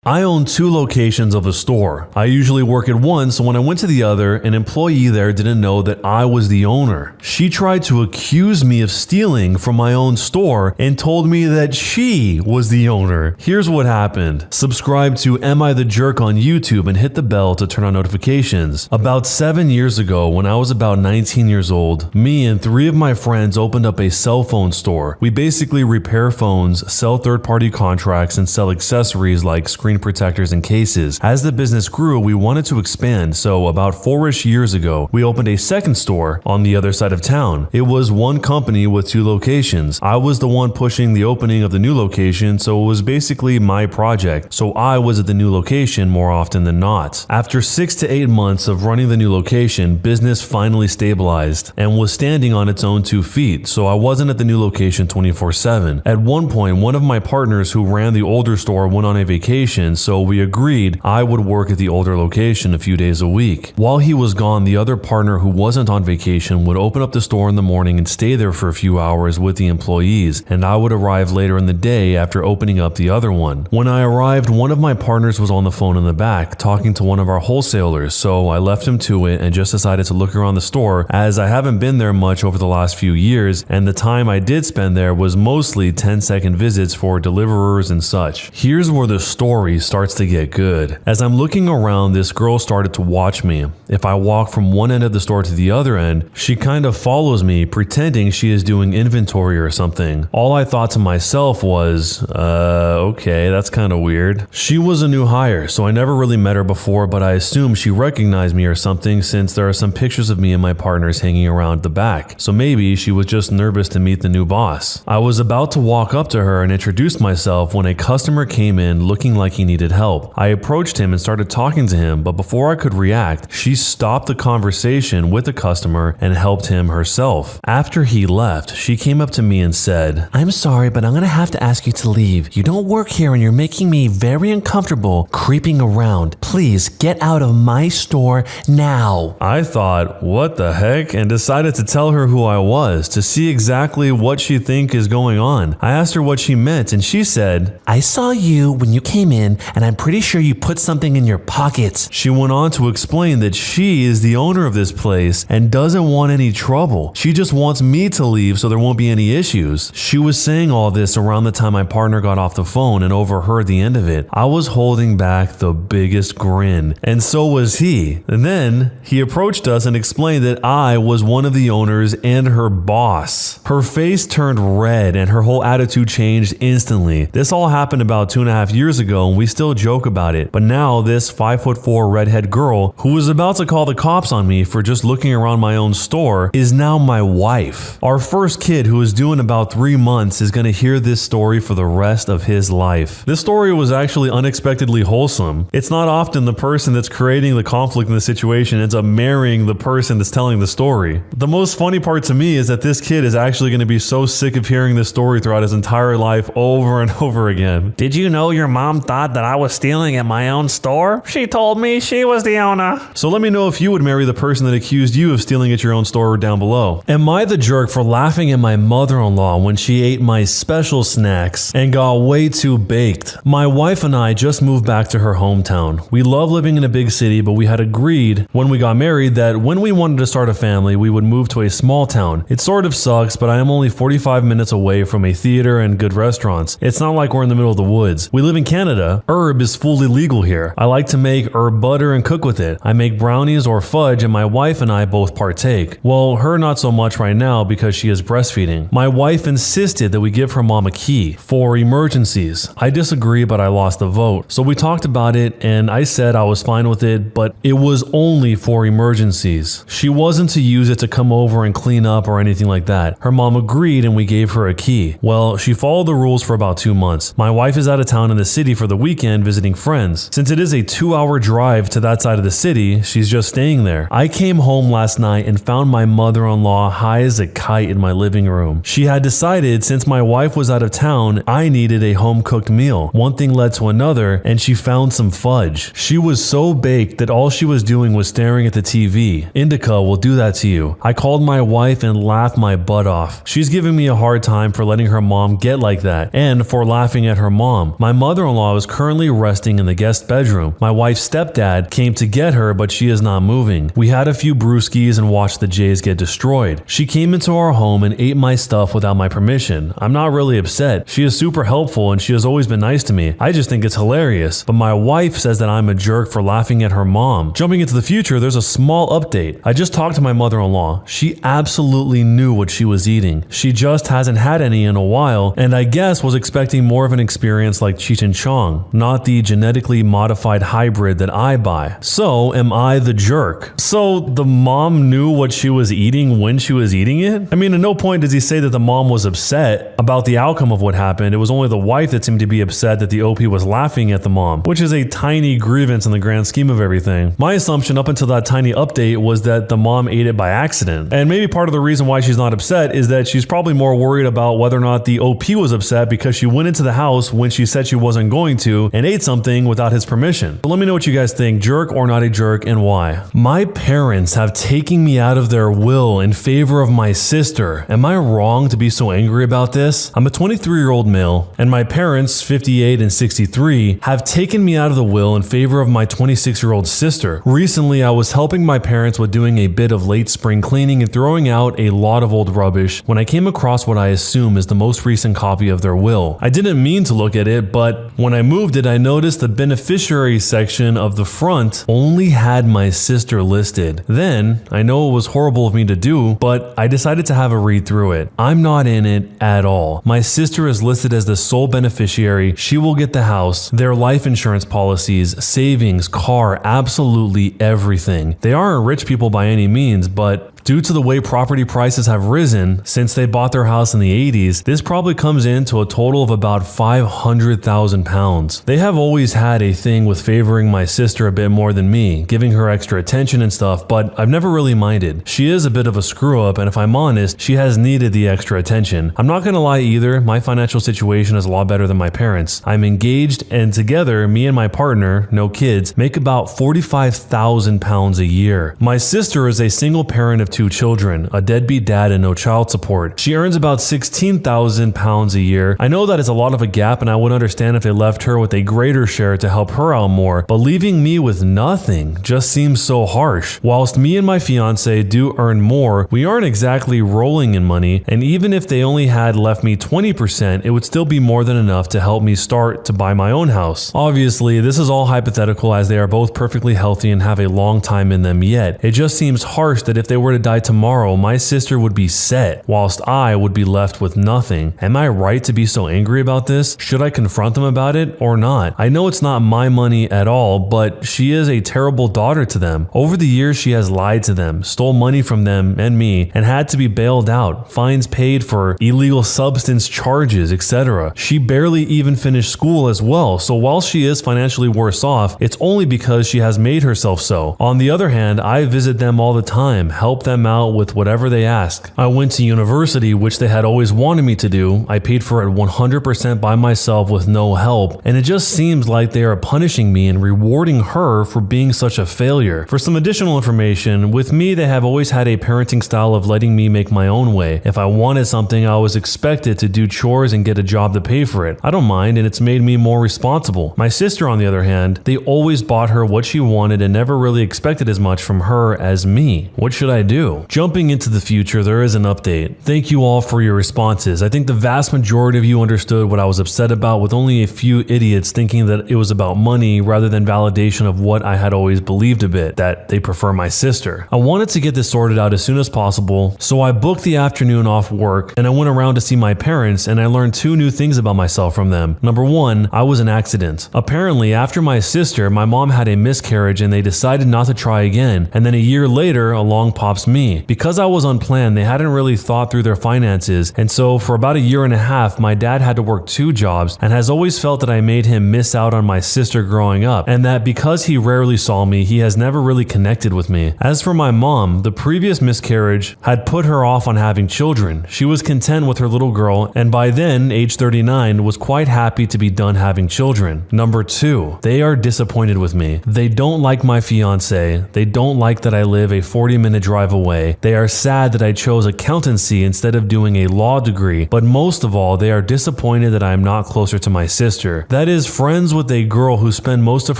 I own 2 locations of the store. I usually work at one, so when I went to the other, an employee there didn't know that I was the owner. She tried to accuse me of stealing from my own store and told me that she was the owner. Here's what happened. Subscribe to Am I the Jerk on YouTube and hit the bell to turn on notifications. About 7 years ago, when I was about 19 years old, me and 3 of my friends opened up a cell phone store. We basically repair phones, sell third-party contracts, and sell accessories like screen protectors and cases. As the business grew, we wanted to expand, so about 4-ish years ago, we opened a second store on the other side of town. It was one company with 2 locations. I was the one pushing the opening of the new location, so it was basically my project, so I was at the new location more often than not. After 6 to 8 months of running the new location, business finally stabilized and was standing on its own 2 feet, so I wasn't at the new location 24/7. At one point, one of my partners who ran the older store went on a vacation, so we agreed I would work at the older location a few days a week. While he was gone, the other partner who wasn't on vacation would open up the store in the morning and stay there for a few hours with the employees, and I would arrive later in the day after opening up the other one. When I arrived, one of my partners was on the phone in the back talking to one of our wholesalers, so I left him to it and just decided to look around the store as I haven't been there much over the last few years, and the time I did spend there was mostly 10-second visits for deliverers and such. Here's where the story starts to get good. As I'm looking around, this girl started to watch me. If I walk from one end of the store to the other end, she kind of follows me, pretending she is doing inventory or something. All I thought to myself was, okay, that's kind of weird. She was a new hire, so I never really met her before, but I assume she recognized me or something since there are some pictures of me and my partners hanging around the back. So maybe she was just nervous to meet the new boss. I was about to walk up to her and introduce myself when a customer came in looking like he needed help. I approached him and started talking to him, but before I could react, she stopped the conversation with the customer and helped him herself. After he left, she came up to me and said, "I'm sorry, but I'm gonna have to ask you to leave. You don't work here and you're making me very uncomfortable creeping around. Please get out of my store now." I thought, what the heck, and decided to tell her who I was to see exactly what she think is going on. I asked her what she meant and she said, "I saw you when you came in and I'm pretty sure you put something in your pockets." She went on to explain that she is the owner of this place and doesn't want any trouble. She just wants me to leave so there won't be any issues. She was saying all this around the time my partner got off the phone and overheard the end of it. I was holding back the biggest grin, and so was he. And then he approached us and explained that I was one of the owners and her boss. Her face turned red and her whole attitude changed instantly. This all happened about 2.5 years ago and we still joke about it, but now this 5'4" redhead girl who was about to call the cops on me for just looking around my own store is now my wife. Our first kid, who is due in about 3 months, is going to hear this story for the rest of his life. This story was actually unexpectedly wholesome. It's not often the person that's creating the conflict in the situation ends up marrying the person that's telling the story. The most funny part to me is that this kid is actually going to be so sick of hearing this story throughout his entire life over and over again. "Did you know your mom thought that I was stealing at my own store? She told me she was the owner." So let me know if you would marry the person that accused you of stealing at your own store down below. Am I the jerk for laughing at my mother-in-law when she ate my special snacks and got way too baked? My wife and I just moved back to her hometown. We love living in a big city, but we had agreed when we got married that when we wanted to start a family, we would move to a small town. It sort of sucks, but I am only 45 minutes away from a theater and good restaurants. It's not like we're in the middle of the woods. We live in Canada. Herb is fully legal here. I like to make herb butter and cook with it. I make brownies or fudge and my wife and I both partake. Well, her not so much right now because she is breastfeeding. My wife insisted that we give her mom a key for emergencies. I disagree, but I lost the vote. So we talked about it and I said I was fine with it, but it was only for emergencies. She wasn't to use it to come over and clean up or anything like that. Her mom agreed and we gave her a key. Well, she followed the rules for about 2 months. My wife is out of town in the city for the weekend visiting friends. Since it is a 2-hour drive to that side of the city, she's just staying there. I came home last night and found my mother-in-law high as a kite in my living room. She had decided since my wife was out of town, I needed a home-cooked meal. One thing led to another and she found some fudge. She was so baked that all she was doing was staring at the TV. Indica will do that to you. I called my wife and laughed my butt off. She's giving me a hard time for letting her mom get like that and for laughing at her mom. My mother-in-law was currently resting in the guest bedroom. My wife's stepdad came to get her, but she is not moving. We had a few brewskis and watched the Jays get destroyed. She came into our home and ate my stuff without my permission. I'm not really upset. She is super helpful and she has always been nice to me. I just think it's hilarious. But my wife says that I'm a jerk for laughing at her mom. Jumping into the future, there's a small update. I just talked to my mother-in-law. She absolutely knew what she was eating. She just hasn't had any in a while, and I guess was expecting more of an experience like Cheech and Chong, not the genetically modified hybrid that I buy. So, am I the jerk? So, the mom knew what she was eating when she was eating it? I mean, at no point does he say that the mom was upset about the outcome of what happened. It was only the wife that seemed to be upset that the OP was laughing at the mom, which is a tiny grievance in the grand scheme of everything. My assumption up until that tiny update was that the mom ate it by accident. And maybe part of the reason why she's not upset is that she's probably more worried about whether or not the OP was upset because she went into the house when she said she wasn't going to and ate something without his permission. But let me know what you guys think, jerk or not a jerk, and why. My parents have taken me out of their will in favor of my sister. Am I wrong to be so angry about this? I'm a 23-year-old male, and my parents, 58 and 63, have taken me out of the will in favor of my 26-year-old sister. Recently, I was helping my parents with doing a bit of late spring cleaning and throwing out a lot of old rubbish when I came across what I assume is the most recent copy of their will. I didn't mean to look at it, but when I moved it, I noticed the beneficiary section of the front only had my sister listed. Then, I know it was horrible of me to do, but I decided to have a read through it. I'm not in it at all. My sister is listed as the sole beneficiary. She will get the house, their life insurance policies, savings, car, absolutely everything. They aren't rich people by any means, but due to the way property prices have risen since they bought their house in the 80s, this probably comes into a total of about £500,000. They have always had a thing with favoring my sister a bit more than me, giving her extra attention and stuff, but I've never really minded. She is a bit of a screw up, and if I'm honest, she has needed the extra attention. I'm not gonna lie either, my financial situation is a lot better than my parents. I'm engaged, and together, me and my partner, no kids, make about £45,000 a year. My sister is a single parent of 2 children, a deadbeat dad, and no child support. She earns about £16,000 a year. I know that is a lot of a gap, and I would understand if they left her with a greater share to help her out more, but leaving me with nothing just seems so harsh. Whilst me and my fiance do earn more, we aren't exactly rolling in money, and even if they only had left me 20%, it would still be more than enough to help me start to buy my own house. Obviously, this is all hypothetical as they are both perfectly healthy and have a long time in them yet. It just seems harsh that if they were to die tomorrow, my sister would be set, whilst I would be left with nothing. Am I right to be so angry about this? Should I confront them about it or not? I know it's not my money at all, but she is a terrible daughter to them. Over the years, she has lied to them, stole money from them and me, and had to be bailed out, fines paid for illegal substance charges, etc. She barely even finished school as well, so while she is financially worse off, it's only because she has made herself so. On the other hand, I visit them all the time, help them out with whatever they ask. I went to university, which they had always wanted me to do. I paid for it 100% by myself with no help, and it just seems like they are punishing me and rewarding her for being such a failure. For some additional information, with me they have always had a parenting style of letting me make my own way. If I wanted something, I was expected to do chores and get a job to pay for it. I don't mind, and it's made me more responsible. My sister, on the other hand, they always bought her what she wanted and never really expected as much from her as me. What should I do? Jumping into the future, there is an update. Thank you all for your responses. I think the vast majority of you understood what I was upset about, with only a few idiots thinking that it was about money rather than validation of what I had always believed a bit, that they prefer my sister. I wanted to get this sorted out as soon as possible, so I booked the afternoon off work and I went around to see my parents, and I learned 2 new things about myself from them. Number 1, I was an accident. Apparently, after my sister, my mom had a miscarriage and they decided not to try again, and then a year later, along pops me. Because I was unplanned, they hadn't really thought through their finances, and so for about a year and a half, my dad had to work 2 jobs and has always felt that I made him miss out on my sister growing up, and that because he rarely saw me, he has never really connected with me. As for my mom, the previous miscarriage had put her off on having children. She was content with her little girl, and by then, age 39, was quite happy to be done having children. Number 2, they are disappointed with me. They don't like my fiance. They don't like that I live a 40-minute drive way. They are sad that I chose accountancy instead of doing a law degree, but most of all, they are disappointed that I am not closer to my sister. That is, friends with a girl who spent most of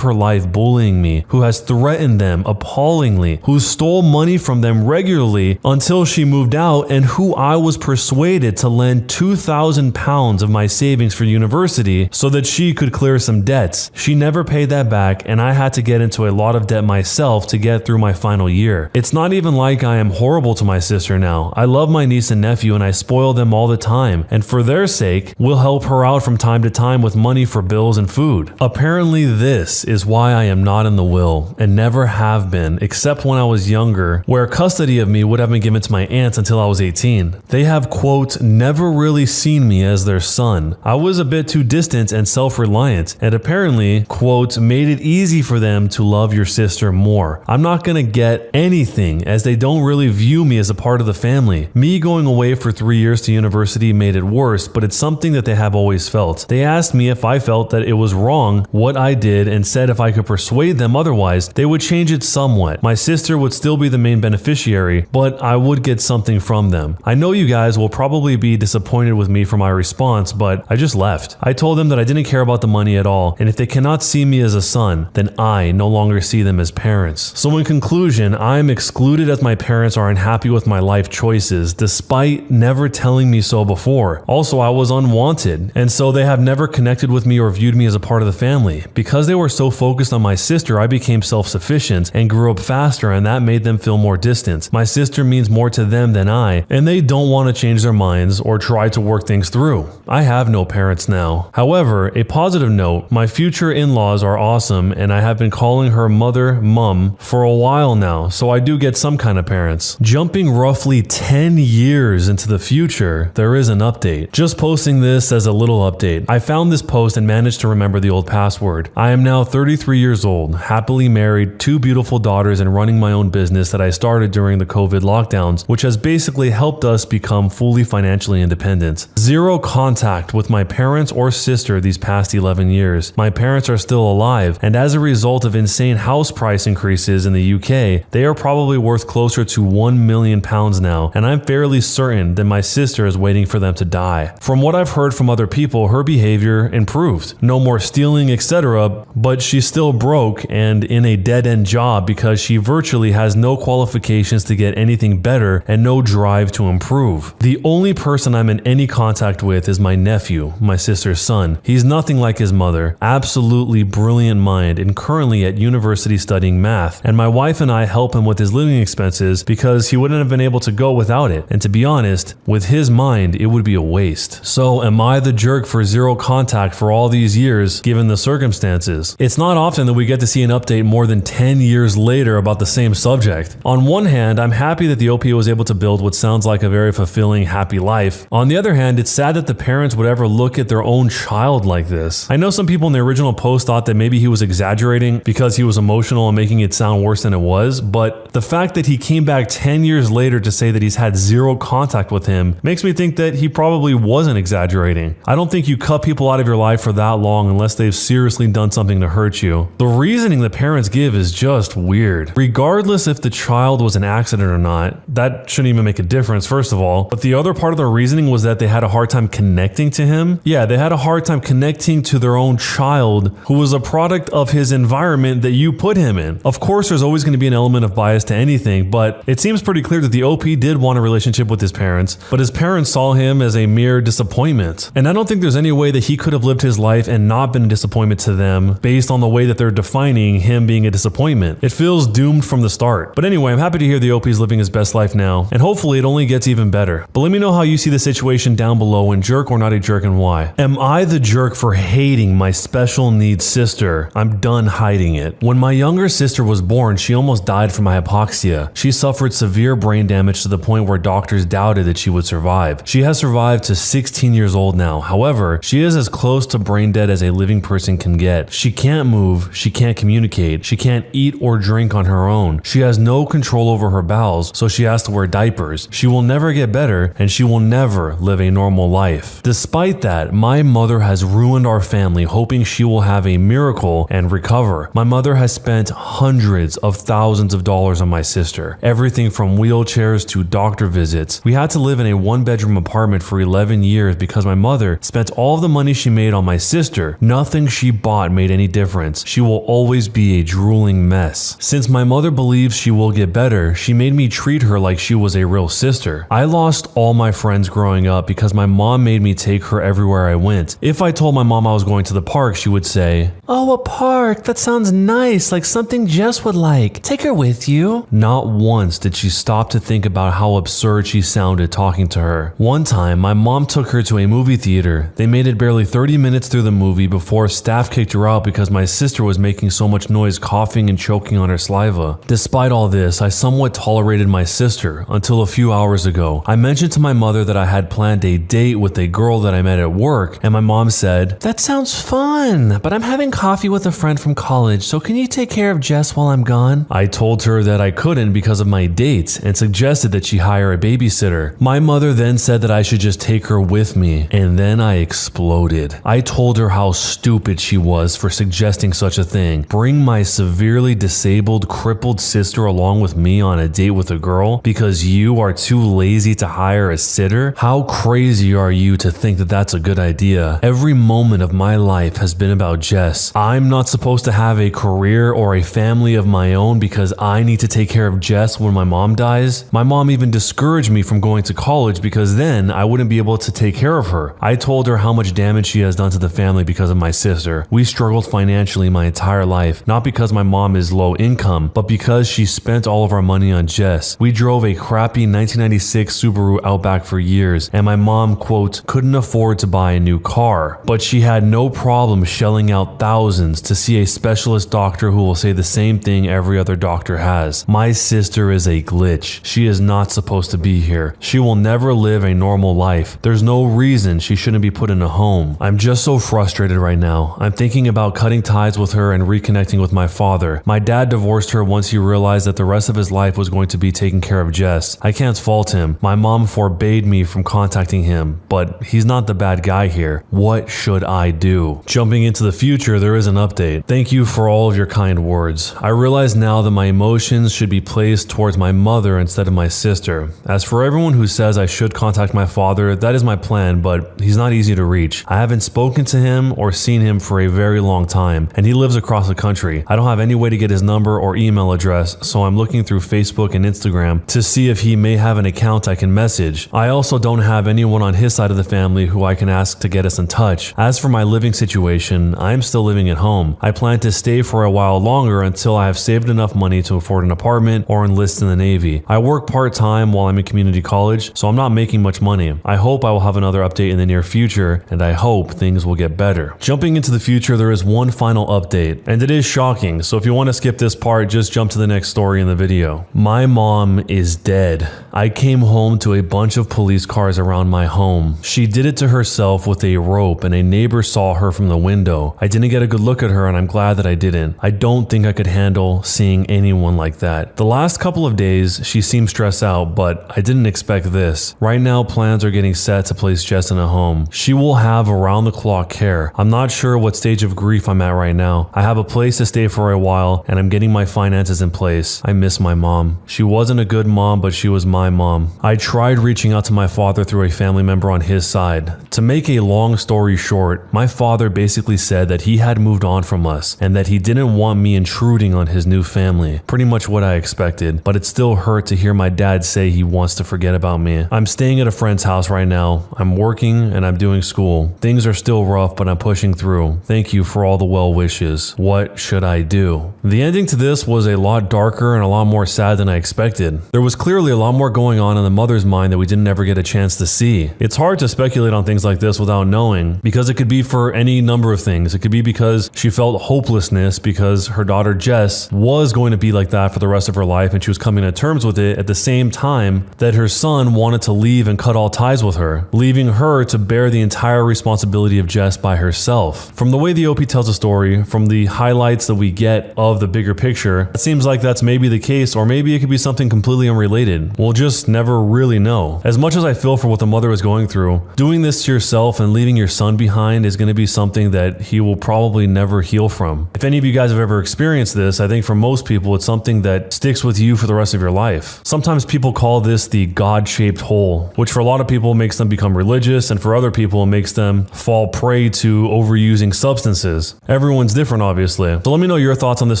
her life bullying me, who has threatened them appallingly, who stole money from them regularly until she moved out, and who I was persuaded to lend £2,000 of my savings for university so that she could clear some debts. She never paid that back, and I had to get into a lot of debt myself to get through my final year. It's not even like I am horrible to my sister now. I love my niece and nephew and I spoil them all the time, and for their sake, we'll help her out from time to time with money for bills and food. Apparently this is why I am not in the will, and never have been, except when I was younger, where custody of me would have been given to my aunts until I was 18. They have, quote, never really seen me as their son. I was a bit too distant and self-reliant, and apparently, quote, made it easy for them to love your sister more. I'm not gonna get anything, as they don't really view me as a part of the family. Me going away for 3 years to university made it worse, but it's something that they have always felt. They asked me if I felt that it was wrong what I did and said if I could persuade them otherwise, they would change it somewhat. My sister would still be the main beneficiary, but I would get something from them. I know you guys will probably be disappointed with me for my response, but I just left. I told them that I didn't care about the money at all, and if they cannot see me as a son, then I no longer see them as parents. So in conclusion, I am excluded as my parents are unhappy with my life choices, despite never telling me so before. Also, I was unwanted, and so they have never connected with me or viewed me as a part of the family. Because they were so focused on my sister, I became self-sufficient and grew up faster, and that made them feel more distant. My sister means more to them than I, and they don't want to change their minds or try to work things through. I have no parents now. However, a positive note, my future in-laws are awesome, and I have been calling her mother, mum, for a while now, so I do get some kind of parents. Jumping roughly 10 years into the future, there is an update. Just posting this as a little update. I found this post and managed to remember the old password. I am now 33 years old, happily married, 2 beautiful daughters, and running my own business that I started during the COVID lockdowns, which has basically helped us become fully financially independent. Zero contact with my parents or sister these past 11 years. My parents are still alive, and as a result of insane house price increases in the UK, they are probably worth closer to £1 million now, and I'm fairly certain that my sister is waiting for them to die. From what I've heard from other people, her behavior improved. No more stealing, etc., but she's still broke and in a dead-end job because she virtually has no qualifications to get anything better and no drive to improve. The only person I'm in any contact with is my nephew, my sister's son. He's nothing like his mother, absolutely brilliant mind, and currently at university studying math, and my wife and I help him with his living expenses because he wouldn't have been able to go without it, and to be honest, with his mind, it would be a waste. So am I the jerk for zero contact for all these years, given the circumstances? It's not often that we get to see an update more than 10 years later about the same subject. On one hand, I'm happy that the OP was able to build what sounds like a very fulfilling, happy life. On the other hand, it's sad that the parents would ever look at their own child like this. I know some people in the original post thought that maybe he was exaggerating because he was emotional and making it sound worse than it was, but the fact that he came back 10 years later to say that he's had zero contact with him makes me think that he probably wasn't exaggerating. I don't think you cut people out of your life for that long unless they've seriously done something to hurt you. The reasoning the parents give is just weird. Regardless if the child was an accident or not, that shouldn't even make a difference, first of all. But the other part of their reasoning was that they had a hard time connecting to him. Yeah, they had a hard time connecting to their own child who was a product of his environment that you put him in. Of course, there's always going to be an element of bias to anything, but it seems pretty clear that the OP did want a relationship with his parents, but his parents saw him as a mere disappointment. And I don't think there's any way that he could have lived his life and not been a disappointment to them based on the way that they're defining him being a disappointment. It feels doomed from the start. But anyway, I'm happy to hear the OP is living his best life now, and hopefully it only gets even better. But let me know how you see the situation down below, and jerk or not a jerk, and why. Am I the jerk for hating my special needs sister? I'm done hiding it. When my younger sister was born, she almost died from hypoxia. She suffered severe brain damage to the point where doctors doubted that she would survive. She has survived to 16 years old now. However, she is as close to brain dead as a living person can get. She can't move, she can't communicate, she can't eat or drink on her own. She has no control over her bowels, so she has to wear diapers. She will never get better, and she will never live a normal life. Despite that, my mother has ruined our family, hoping she will have a miracle and recover. My mother has spent hundreds of thousands of dollars on my sister. everything from wheelchairs to doctor visits. We had to live in a one-bedroom apartment for 11 years because my mother spent all of the money she made on my sister. Nothing she bought made any difference. She will always be a drooling mess. Since my mother believes she will get better, she made me treat her like she was a real sister. I lost all my friends growing up because my mom made me take her everywhere I went. If I told my mom I was going to the park, she would say, "Oh, a park, that sounds nice, like something Jess would like. Take her with you." Not once did she stop to think about how absurd she sounded talking to her. One time, my mom took her to a movie theater. They made it barely 30 minutes through the movie before staff kicked her out because my sister was making so much noise coughing and choking on her saliva. Despite all this, I somewhat tolerated my sister until a few hours ago. I mentioned to my mother that I had planned a date with a girl that I met at work, and my mom said, "That sounds fun, but I'm having coffee with a friend from college, so can you take care of Jess while I'm gone?" I told her that I couldn't because of my date and suggested that she hire a babysitter. My mother then said that I should just take her with me, and then I exploded. I told her how stupid she was for suggesting such a thing. Bring my severely disabled, crippled sister along with me on a date with a girl because you are too lazy to hire a sitter? How crazy are you to think that that's a good idea? Every moment of my life has been about Jess. I'm not supposed to have a career or a family of my own because I need to take care of Jess when my mom dies? My mom even discouraged me from going to college because then I wouldn't be able to take care of her. I told her how much damage she has done to the family because of my sister. We struggled financially my entire life, not because my mom is low income, but because she spent all of our money on Jess. We drove a crappy 1996 Subaru Outback for years, and my mom, quote, couldn't afford to buy a new car. But she had no problem shelling out thousands to see a specialist doctor who will say the same thing every other doctor has. My sister is a glitch. She is not supposed to be here. She will never live a normal life. There's no reason she shouldn't be put in a home. I'm just so frustrated right now. I'm thinking about cutting ties with her and reconnecting with my father. My dad divorced her once he realized that the rest of his life was going to be taking care of Jess. I can't fault him. My mom forbade me from contacting him, but he's not the bad guy here. What should I do? Jumping into the future, there is an update. Thank you for all of your kind words. I realize now that my emotions should be placed towards my mother instead of my sister. As for everyone who says I should contact my father, that is my plan, but he's not easy to reach. I haven't spoken to him or seen him for a very long time, and he lives across the country. I don't have any way to get his number or email address, so I'm looking through Facebook and Instagram to see if he may have an account I can message. I also don't have anyone on his side of the family who I can ask to get us in touch. As for my living situation, I'm still living at home. I plan to stay for a while longer until I have saved enough money to afford an apartment or enlist in the Navy. I work part-time while I'm in community college, so I'm not making much money. I hope I will have another update in the near future, and I hope things will get better. Jumping into the future, there is one final update, and it is shocking, so if you want to skip this part, just jump to the next story in the video. My mom is dead. I came home to a bunch of police cars around my home. She did it to herself with a rope, and a neighbor saw her from the window. I didn't get a good look at her, and I'm glad that I didn't. I don't think I could handle seeing anyone like that. The last couple of days, she seemed stressed out, but I didn't expect this. Right now, plans are getting set to place Jess in a home. She will have around-the-clock care. I'm not sure what stage of grief I'm at right now. I have a place to stay for a while, and I'm getting my finances in place. I miss my mom. She wasn't a good mom, but she was my mom. I tried reaching out to my father through a family member on his side. To make a long story short, my father basically said that he had moved on from us and that he didn't want me intruding on his new family. Pretty much what I expected, but it still hurt to hear my dad say he wants to forget about me. I'm staying at a friend's house right now. I'm working and I'm doing school. Things are still rough, but I'm pushing through. Thank you for all the well wishes. What should I do? The ending to this was a lot darker and a lot more sad than I expected. There was clearly a lot more going on in the mother's mind that we didn't ever get a chance to see. It's hard to speculate on things like this without knowing, because it could be for any number of things. It could be because she felt hopelessness because her daughter Jess was going to be like that for the rest of her life and she was coming to terms with it at the same time that her son wanted to leave and cut all ties with her, leaving her to bear the entire responsibility of Jess by herself. From the way the OP tells the story, from the highlights that we get of the bigger picture, it seems like that's maybe the case, or maybe it could be something completely unrelated. We'll just never really know. As much as I feel for what the mother is going through, doing this to yourself and leaving your son behind is going to be something that he will probably never heal from. If any of you guys have ever experienced this, I think for most people it's something that sticks with you for the rest of your life. Sometimes people call this the God-shaped hole, which for a lot of people makes them become religious, and for other people it makes them fall prey to overusing substances. Everyone's different, obviously. So let me know your thoughts on this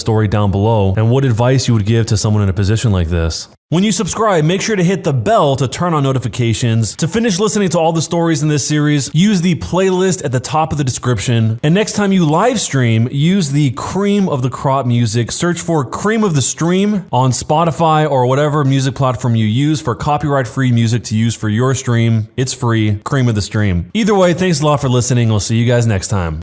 story down below and what advice you would give to someone in a position like this. When you subscribe, make sure to hit the bell to turn on notifications. To finish listening to all the stories in this series, use the playlist at the top of the description. And next time you live stream, use the cream of the crop music. Search for Cream of the Stream on Spotify or whatever music platform you use for copyright-free music to use for your stream. It's free, Cream of the Stream. Either way, thanks a lot for listening. We'll see you guys next time.